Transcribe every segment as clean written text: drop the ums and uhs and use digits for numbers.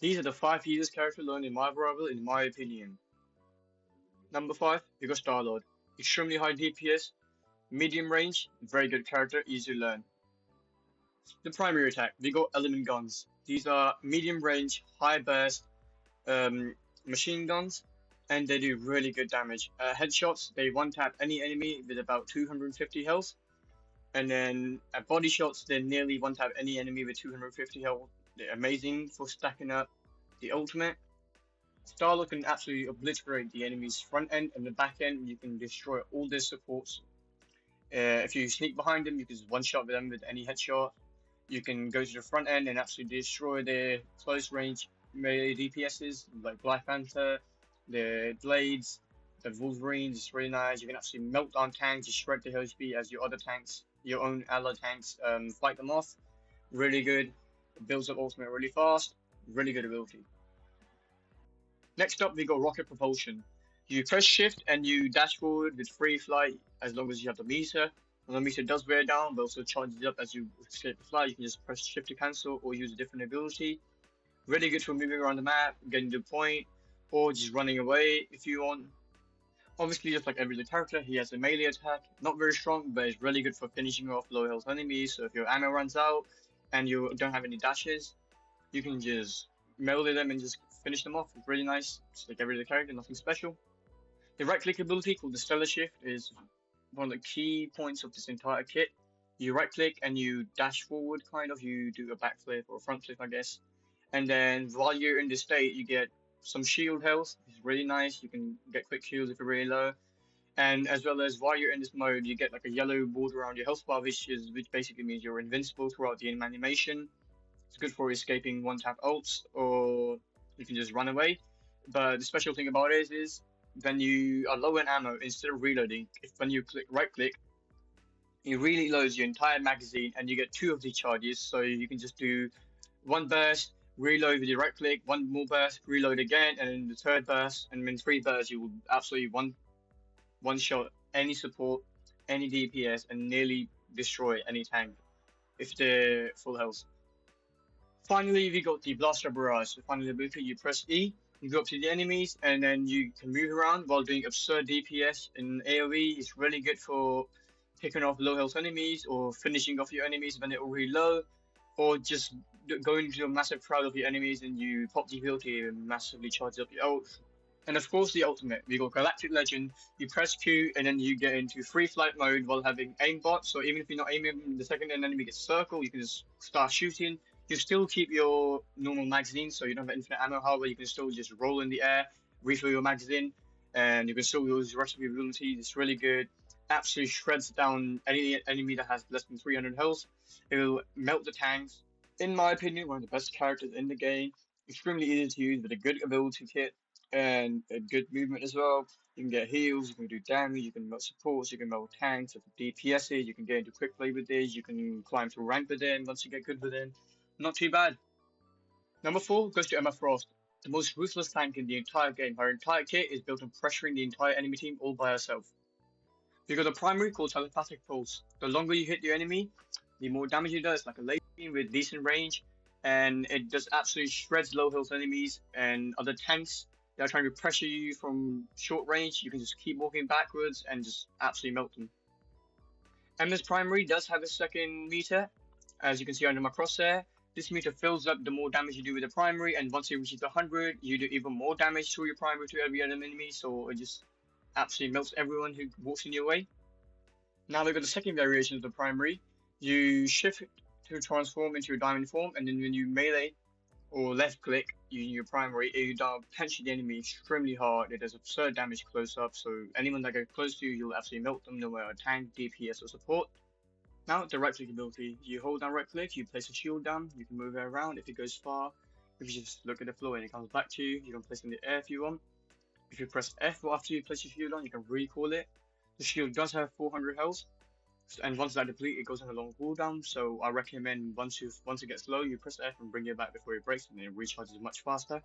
These are the 5 easiest characters to learn in my rival, in my opinion. Number 5, we got Star-Lord. Extremely high DPS, medium range, very good character, easy to learn. The primary attack, we got element guns. These are medium range, high burst um, machine guns, and they do really good damage. Headshots, they one tap any enemy with about 250 health, and then at body shots, they nearly one tap any enemy with 250 health. They're amazing for stacking up the ultimate. Starlord can absolutely obliterate the enemy's front end and the back end. You can destroy all their supports. If you sneak behind them, you can just one shot them with any headshot. You can go to the front end and absolutely destroy their close range melee DPSs like Black Panther, the Blades, the Wolverines. It's really nice. You can actually melt down tanks, just shred the HP as your other tanks, your own allied tanks, fight them off. Really good. It builds up ultimate really fast. Really good ability. Next up, we got rocket propulsion. You press shift and you dash forward with free flight as long as you have the meter. When the meter does wear down, but also charges up as you escape the flight, you can just press shift to cancel or use a different ability. Really good for moving around the map, getting to the point, or just running away if you want. Obviously, just like every other character, he has a melee attack. Not very strong, but it's really good for finishing off low health enemies. So if your ammo runs out and you don't have any dashes, you can just melee them and just finish them off. It's really nice. Just like every other character, nothing special. The right click ability called the Stellar Shift is one of the key points of this entire kit. You right click and you dash forward, kind of. You do a backflip or a front flip, I guess. And then while you're in this state, you get some shield health. It's really nice. You can get quick heals if you're really low. And as well as while you're in this mode, you get like a yellow border around your health bar, which basically means you're invincible throughout the animation. It's good for escaping one-tap ults, or you can just run away. But the special thing about it is when you are low in ammo, instead of reloading, when you right click, it really loads your entire magazine and you get 2 of the charges. So you can just do one burst, reload with your right click, one more burst, reload again, and then the third burst, and in 3 bursts you will absolutely one shot any support, any DPS, and nearly destroy any tank if they're full health. Finally, we got the Blaster Barrage. So finally, the ability, you press E, you go up to the enemies, and then you can move around while doing absurd DPS in AoE. It's really good for picking off low health enemies or finishing off your enemies when they're already low, or just going into a massive crowd of your enemies and you pop the ability and massively charge up your ult. And of course, the ultimate. We got Galactic Legend. You press Q and then you get into free flight mode while having aimbot. So even if you're not aiming, the second an enemy gets circle, you can just start shooting. You still keep your normal magazine, so you don't have infinite ammo. However, you can still just roll in the air, refill your magazine, and you can still use the rest of your abilities. It's really good. Absolutely shreds down any enemy that has less than 300 health. It will melt the tanks. In my opinion, one of the best characters in the game. Extremely easy to use with a good ability kit and a good movement as well. You can get heals, you can do damage, you can melt supports, you can melt tanks, DPSs, you can get into quick play with these, you can climb through rank with them once you get good with them. Not too bad. Number 4 goes to Emma Frost, the most ruthless tank in the entire game. Her entire kit is built on pressuring the entire enemy team all by herself. You got a primary called Telepathic Pulse. The longer you hit the enemy, the more damage it does, like a laser beam with decent range, and it just absolutely shreds low health enemies and other tanks that are trying to pressure you from short range. You can just keep walking backwards and just absolutely melt them. Emma's primary does have a second meter, as you can see under my crosshair. This meter fills up the more damage you do with the primary, and once you reach 100, you do even more damage through your primary to every other enemy, so it just absolutely melts everyone who walks in your way. Now we've got the second variation of the primary. You shift to transform into your diamond form, and then when you melee or left click using your primary, it punch the enemy extremely hard. It does absurd damage close up, so anyone that gets close to you, you'll absolutely melt them, no matter tank, DPS, or support. Now, the right click ability. You hold down right click, you place a shield down, you can move it around if it goes far. If you just look at the floor and it comes back to you, you can place it in the air if you want. If you press F after you place your shield on, you can recall it. The shield does have 400 health, and once that depletes, it goes on a long cooldown. So I recommend once it gets low, you press F and bring it back before it breaks, and then it recharges much faster.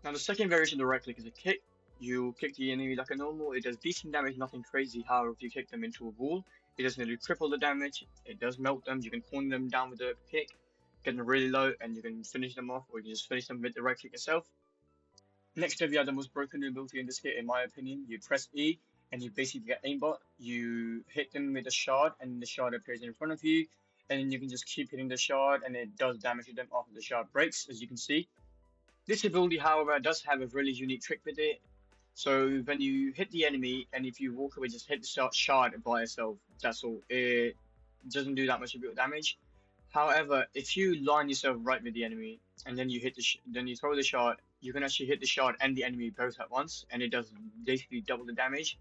Now the second variation of the right click is a kick. You kick the enemy like a normal. It does decent damage, nothing crazy. However, if you kick them into a wall, it does nearly triple the damage. It does melt them. You can corner them down with a kick. getting really low, and you can finish them off, or you can just finish them with the right click itself. Next up, you have the most broken ability in this kit, in my opinion. You press E, and you basically get aimbot. You hit them with a shard, and the shard appears in front of you, and then you can just keep hitting the shard, and it does damage to them after the shard breaks, as you can see. This ability, however, does have a really unique trick with it. So when you hit the enemy, and if you walk away, just hit the shard by itself. That's all. It doesn't do that much damage. However, if you line yourself right with the enemy, and then you hit then you throw the shard, you can actually hit the shard and the enemy both at once, and it does basically double the damage.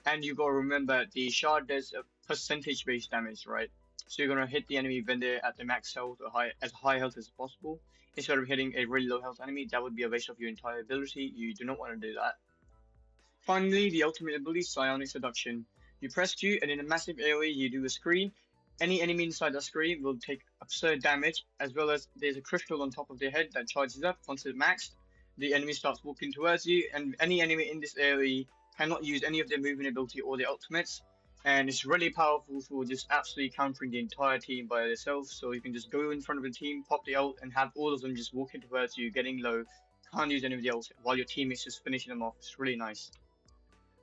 And you gotta remember the shard does a percentage-based damage, right? So you're gonna hit the enemy when they're at the max health or as high health as possible. Instead of hitting a really low health enemy, that would be a waste of your entire ability. You do not want to do that. Finally, the ultimate ability, Psionic Seduction. You press Q, and in a massive area, you do a screen. Any enemy inside the screen will take absurd damage, as well as there's a crystal on top of their head that charges up once it's maxed. The enemy starts walking towards you, and any enemy in this area cannot use any of their movement ability or their ultimates. And it's really powerful for just absolutely countering the entire team by themselves. So you can just go in front of the team, pop the ult, and have all of them just walking towards you, getting low. Can't use any of the ult while your teammates just finishing them off. It's really nice.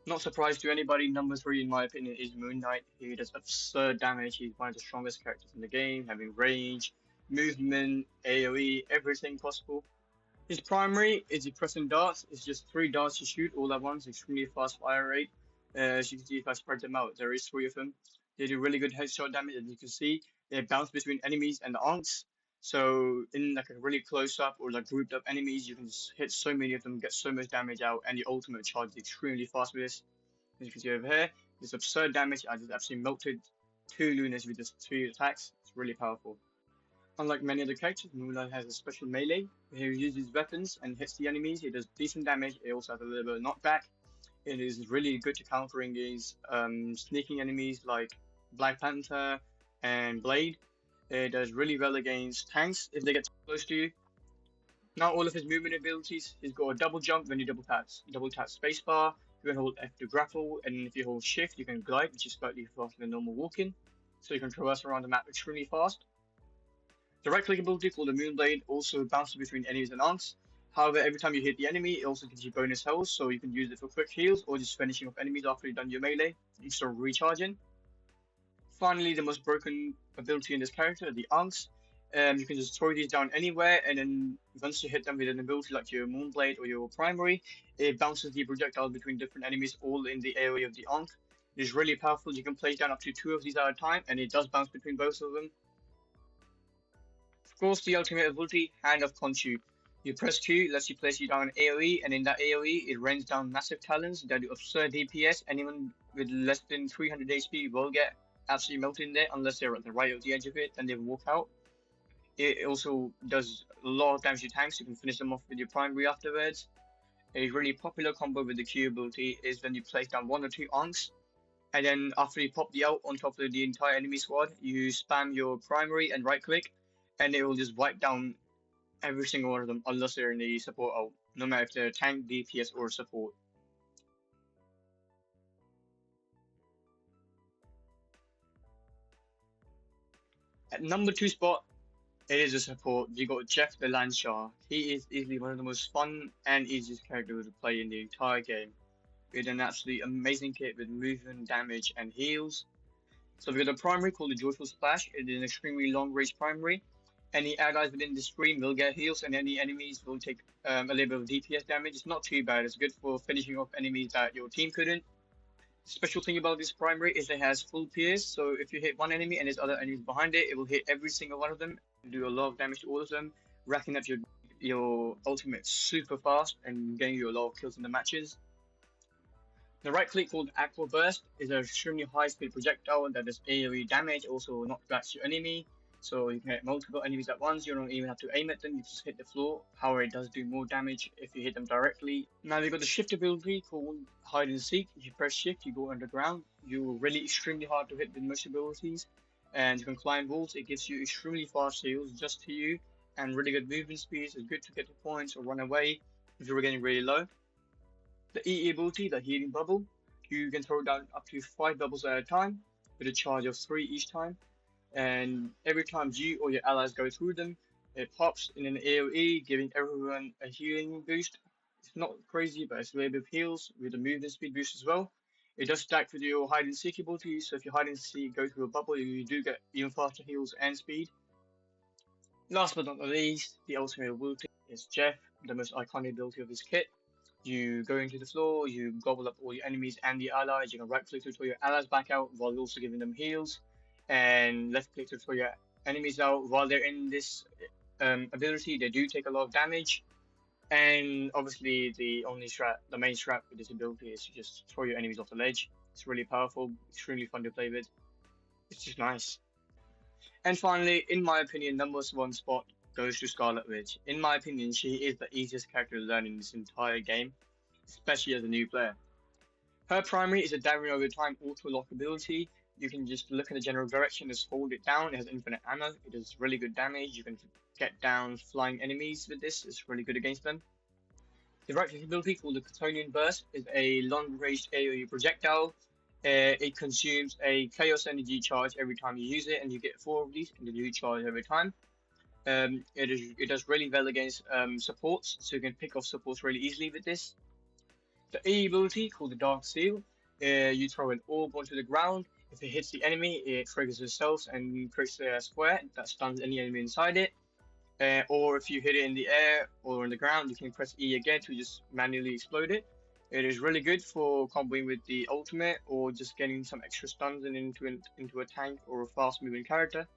Not surprised to anybody, number 3 in my opinion is Moon Knight. He does absurd damage. He's one of the strongest characters in the game, having range, movement, AoE, everything possible. His primary is the pressing darts. It's just 3 darts to shoot all at once, extremely fast fire rate. As you can see, if I spread them out, there is 3 of them. They do really good headshot damage, as you can see. They bounce between enemies and the onks. So in like a really close up or like grouped up enemies, you can just hit so many of them, get so much damage out, and your ultimate charges extremely fast with this. As you can see over here, this absurd damage. I just absolutely melted 2 Lunas with just 2 attacks. It's really powerful. Unlike many other characters, Moonlight has a special melee where he uses weapons and hits the enemies. It does decent damage. It also has a little bit of knockback. It is really good to countering these sneaking enemies like Black Panther and Blade. It does really well against tanks if they get close to you. Now all of his movement abilities, he's got a double jump when you double tap spacebar. You can hold F to grapple, and if you hold shift, you can glide, which is slightly faster than normal walking. So you can traverse around the map extremely fast. The right click ability called the Moonblade also bounces between enemies and onks. However, every time you hit the enemy, it also gives you bonus health, so you can use it for quick heals or just finishing off enemies after you've done your melee instead of recharging. Finally, the most broken ability in this character, the onks. You can just throw these down anywhere, and then once you hit them with an ability like your Moonblade or your primary, it bounces the projectile between different enemies all in the area of the onk. It is really powerful. You can place down up to 2 of these at a time, and it does bounce between both of them. Of course, the ultimate ability, Hand of Khonshu. You press Q, lets you place you down AoE, and in that AoE, it rains down massive talons that do absurd DPS. Anyone with less than 300 HP will get absolutely melted in there, unless they're at the right of the edge of it, then they walk out. It also does a lot of damage to tanks. You can finish them off with your primary afterwards. A really popular combo with the Q ability is when you place down 1 or 2 onks, and then after you pop the ult on top of the entire enemy squad, you spam your primary and right click, and it will just wipe down every single one of them unless they're in the support ult, no matter if they're tank, DPS, or support. At number 2 spot, it is a support. You got Jeff the Landshark. He is easily one of the most fun and easiest characters to play in the entire game, with an absolutely amazing kit with movement, damage, and heals. So we've got a primary called the Joyful Splash. It is an extremely long range primary. Any allies within the screen will get heals, and any enemies will take a little bit of DPS damage. It's not too bad. It's good for finishing off enemies that your team couldn't. Special thing about this primary is it has full pierce, so if you hit one enemy and there's other enemies behind it, it will hit every single one of them and do a lot of damage to all of them, racking up your ultimate super fast and getting you a lot of kills in the matches. The right click called Aqua Burst is an extremely high speed projectile that does AoE damage, also knockbacks your enemy. So you can hit multiple enemies at once. You don't even have to aim at them, you just hit the floor. However, it does do more damage if you hit them directly. Now we've got the shift ability called Hide and Seek. If you press shift, you go underground. You're really extremely hard to hit with most abilities. And you can climb walls. It gives you extremely fast heals just to you. And really good movement speeds. It's good to get to points or run away if you were getting really low. The EE ability, the Healing Bubble. You can throw down up to 5 bubbles at a time with a charge of 3 each time. And every time you or your allies go through them, It pops in an AoE, giving everyone a healing boost. It's not crazy, but it's a little bit of heals with a movement speed boost as well. It does stack with your hide and seek ability, so if you hide and seek, go through a bubble, you do get even faster heals and speed. Last but not least, the ultimate ability is Jeff, the most iconic ability of his kit. You go into the floor, you gobble up all your enemies and the allies. You can right click to throw your allies back out while also giving them heals, and left click to throw your enemies out while they're in this ability. They do take a lot of damage, and obviously the main strat with this ability is to just throw your enemies off the ledge. It's really powerful, extremely fun to play with. It's just nice. And finally, in my opinion, number one spot goes to Scarlet Witch. In my opinion, she is the easiest character to learn in this entire game, especially as a new player. Her primary is a damage over time auto lock ability. You can just look in the general direction, just hold it down. It has infinite ammo. It does really good damage. You can get down flying enemies with this. It's really good against them. The right click ability called the Catonian Burst is a long-range AoE projectile. It consumes a chaos energy charge every time you use it, and you get 4 of these, and they do charge every time. It does really well against supports, so you can pick off supports really easily with this. The E ability called the Dark Seal, you throw an orb onto the ground. If it hits the enemy, it triggers itself and creates a square that stuns any enemy inside it. Or if you hit it in the air or on the ground, you can press E again to just manually explode it. It is really good for comboing with the ultimate or just getting some extra stuns into a tank or a fast moving character.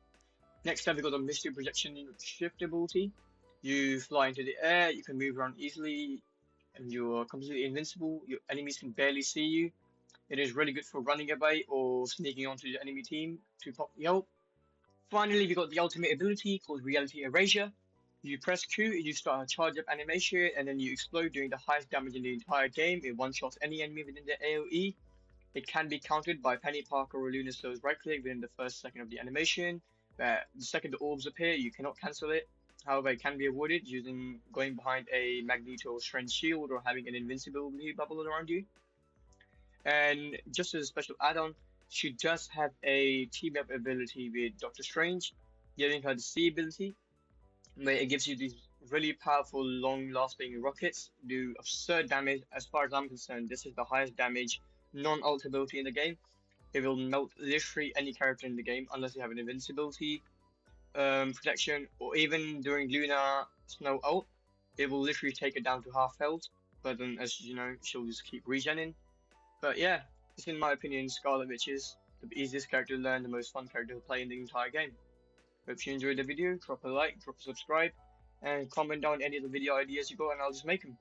Next up, we got the Mystery Projection Shift ability. You fly into the air, you can move around easily, and you're completely invincible. Your enemies can barely see you. It is really good for running away or sneaking onto the enemy team to pop the ult. Finally, we got the ultimate ability called Reality Erasure. You press Q, you start a charge up animation, and then you explode, doing the highest damage in the entire game. It one-shots any enemy within the AoE. It can be countered by Penny Parker or Luna Slow's right click within the first second of the animation. The second the orbs appear, you cannot cancel it. However, it can be avoided using going behind a Magneto or Strange shield or having an invincibility bubble around you. And just as a special add-on, she does have a team-up ability with Doctor Strange, giving her the C ability, where it gives you these really powerful, long-lasting rockets, do absurd damage. As far as I'm concerned, this is the highest damage non-ult ability in the game. It will melt literally any character in the game unless you have an invincibility protection, or even during Luna Snow ult, it will literally take it down to half health. But then, as you know, she'll just keep regenning. But yeah, this in my opinion, Scarlet Witch is the easiest character to learn, the most fun character to play in the entire game. Hope you enjoyed the video. Drop a like, drop a subscribe, and comment down any of the video ideas you got, and I'll just make them.